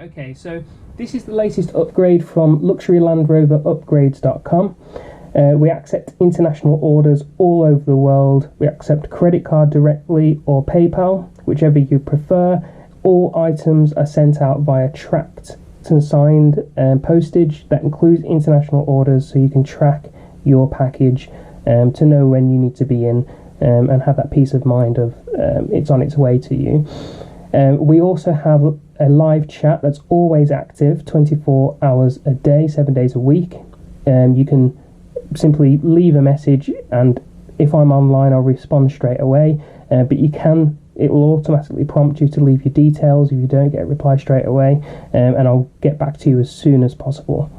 Okay, so this is the latest upgrade from luxurylandroverupgrades.com. We accept international orders all over the world. We accept credit card directly or PayPal, whichever you prefer. All items are sent out via tracked and signed postage that includes international orders, so you can track your package to know when you need to be in and have that peace of mind of it's on its way to you. We also have a live chat that's always active 24 hours a day, 7 days a week. You can simply leave a message, and if I'm online I'll respond straight away, but it will automatically prompt you to leave your details if you don't get a reply straight away, and I'll get back to you as soon as possible.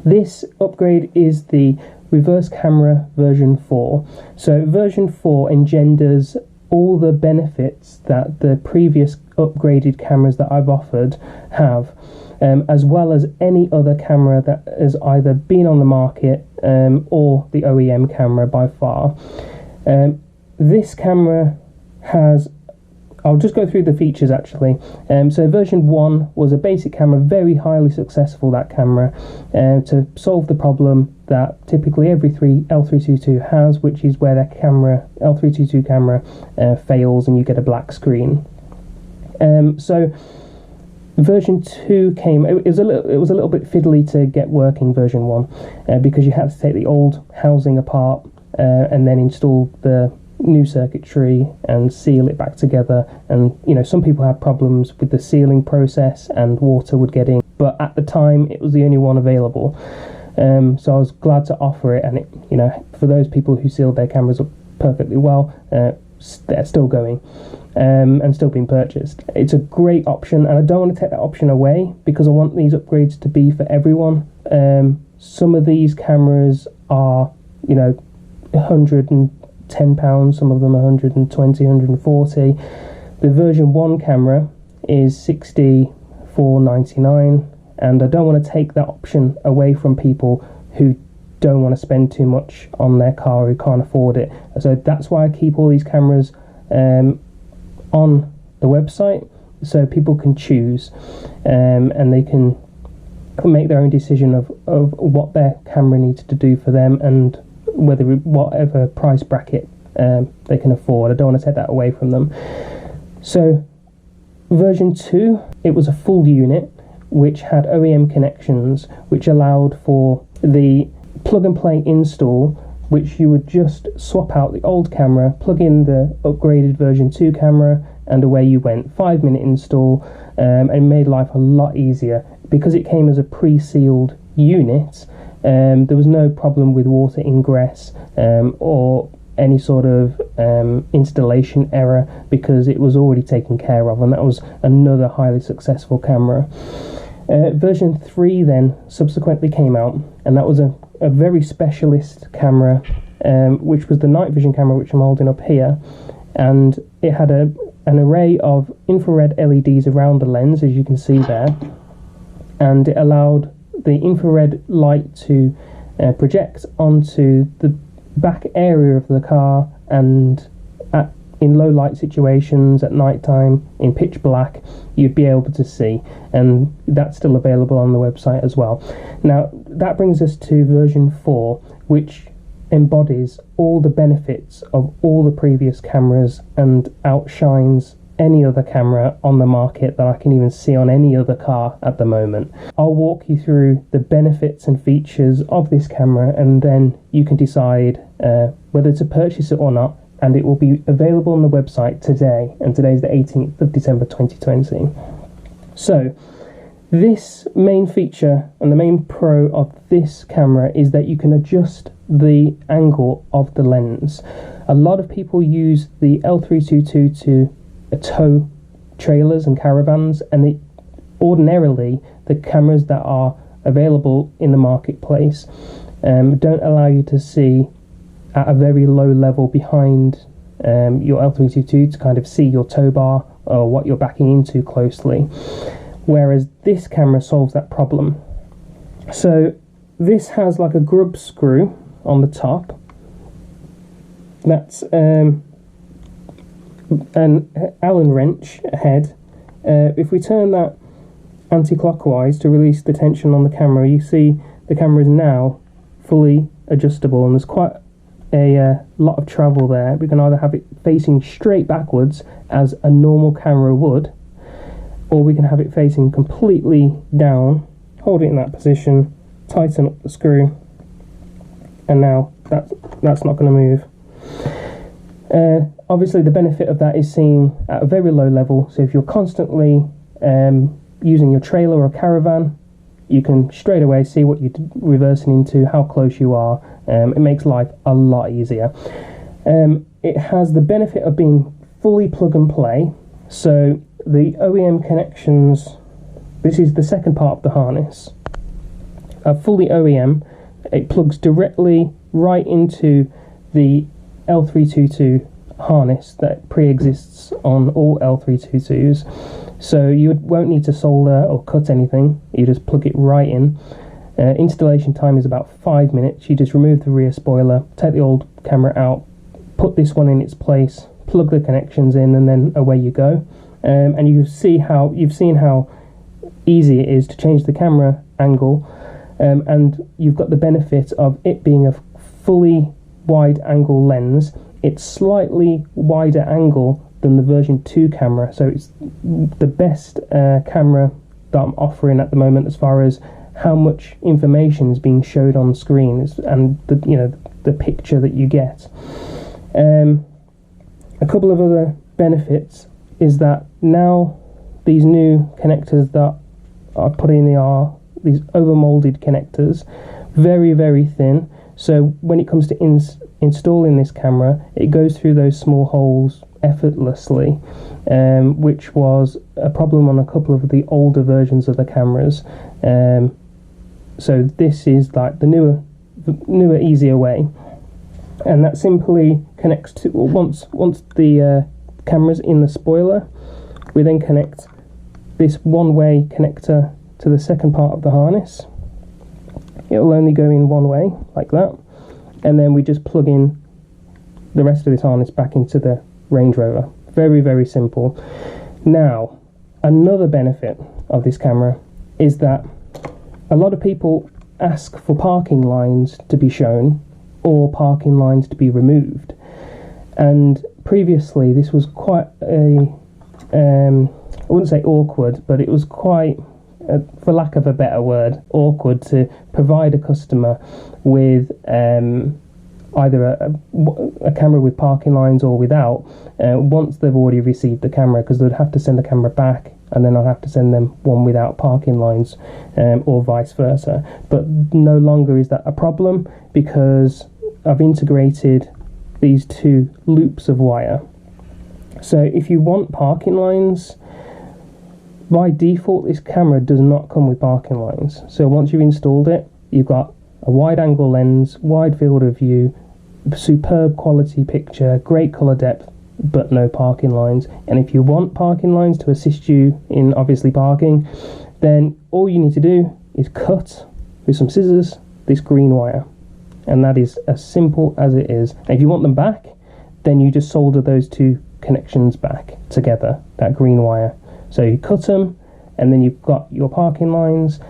This upgrade is the reverse camera version 4. So version 4 engenders all the benefits that the previous upgraded cameras that I've offered have, as well as any other camera that has either been on the market or the OEM camera by far. This camera has, I'll just go through the features actually. So version 1 was a basic camera, very highly successful, that camera, to solve the problem that typically every L322 has, which is where their L322 camera fails and you get a black screen. So version 2 came, it was a little bit fiddly to get working version 1, because you had to take the old housing apart and then install the new circuitry and seal it back together, and some people had problems with the sealing process and water would get in, but at the time it was the only one available, so I was glad to offer it, and it, for those people who sealed their cameras up perfectly well, they're still going and still being purchased. It's a great option, and I don't want to take that option away because I want these upgrades to be for everyone. Some of these cameras are £110, some of them are 120, 140. The version 1 camera is $64.99, and I don't want to take that option away from people who don't want to spend too much on their car, who can't afford it. So that's why I keep all these cameras on the website, so people can choose and they can make their own decision of what their camera needs to do for them, and whatever price bracket they can afford. I don't want to take that away from them. So version 2, it was a full unit which had Oem Connections, which allowed for the plug and play install, which you would just swap out the old camera, plug in the upgraded version 2 camera, and away you went. 5-minute install, and made life a lot easier because it came as a pre-sealed unit. There was no problem with water ingress or any sort of installation error, because it was already taken care of, and that was another highly successful camera. Version 3 then subsequently came out, and that was a very specialist camera, which was the night vision camera, which I'm holding up here, and it had an array of infrared LEDs around the lens, as you can see there, and it allowed the infrared light to project onto the back area of the car, and in low light situations at night time, in pitch black, you'd be able to see, and that's still available on the website as well. Now that brings us to version 4, which embodies all the benefits of all the previous cameras and outshines any other camera on the market that I can even see on any other car at the moment. I'll walk you through the benefits and features of this camera, and then you can decide whether to purchase it or not, and it will be available on the website today, and today's the 18th of December 2020. So this main feature and the main pro of this camera is that you can adjust the angle of the lens. A lot of people use the L322 to tow trailers and caravans, and ordinarily the cameras that are available in the marketplace don't allow you to see at a very low level behind your L322 to kind of see your tow bar or what you're backing into closely, whereas this camera solves that problem. So this has like a grub screw on the top that's an Allen wrench head. If we turn that anti-clockwise to release the tension on the camera, you see the camera is now fully adjustable, and there's quite a lot of travel there. We can either have it facing straight backwards as a normal camera would, or we can have it facing completely down, hold it in that position, tighten up the screw, and now that's not going to move. Obviously the benefit of that is seen at a very low level, so if you're constantly using your trailer or caravan, you can straight away see what you're reversing into, how close you are. It makes life a lot easier. It has the benefit of being fully plug and play, so the Oem Connections, this is the second part of the harness, fully OEM. It plugs directly right into the L322 harness that pre-exists on all L322s, so you won't need to solder or cut anything. You just plug it right in. Installation time is about 5 minutes. You just remove the rear spoiler, take the old camera out, put this one in its place, plug the connections in, and then away you go. And you've seen how easy it is to change the camera angle, and you've got the benefit of it being a fully wide angle lens. It's slightly wider angle than the version 2 camera, so it's the best camera that I'm offering at the moment as far as how much information is being showed on screen and the picture that you get. A couple of other benefits is that now these new connectors that are put in are these overmolded connectors, very, very thin, so when it comes to installing this camera, it goes through those small holes effortlessly, which was a problem on a couple of the older versions of the cameras. So this is like the newer easier way, and that simply connects to, once the camera's in the spoiler, we then connect this one-way connector to the second part of the harness. It'll only go in one way, like that, and then we just plug in the rest of this harness back into the Range Rover. Very, very simple. Now, another benefit of this camera is that a lot of people ask for parking lines to be shown or parking lines to be removed, and previously this was quite I wouldn't say awkward, but it was quite, for lack of a better word, awkward to provide a customer with either a camera with parking lines or without, once they've already received the camera, because they'd have to send the camera back and then I'll have to send them one without parking lines, or vice versa. But no longer is that a problem, because I've integrated these two loops of wire. So if you want parking lines, by default this camera does not come with parking lines. So once you've installed it, you've got a wide angle lens, wide field of view, superb quality picture, great colour depth, but no parking lines. And if you want parking lines to assist you in obviously parking, then all you need to do is cut with some scissors this green wire, and that is as simple as it is. And if you want them back, then you just solder those two connections back together, that green wire. So you cut them, and then you've got your parking lines.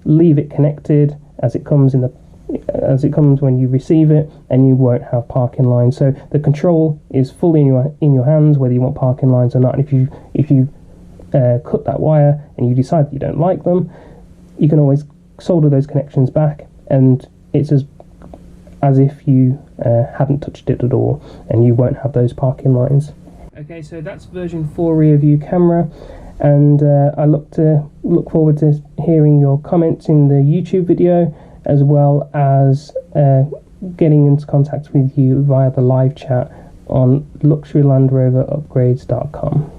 Leave it connected as it comes when you receive it, and you won't have parking lines. So the control is fully in your hands, whether you want parking lines or not. And if you cut that wire and you decide that you don't like them, you can always solder those connections back, and it's as if you hadn't touched it at all, and you won't have those parking lines. Okay, so that's version 4 rear view camera, and I look forward to hearing your comments in the YouTube video, as well as getting into contact with you via the live chat on luxurylandroverupgrades.com.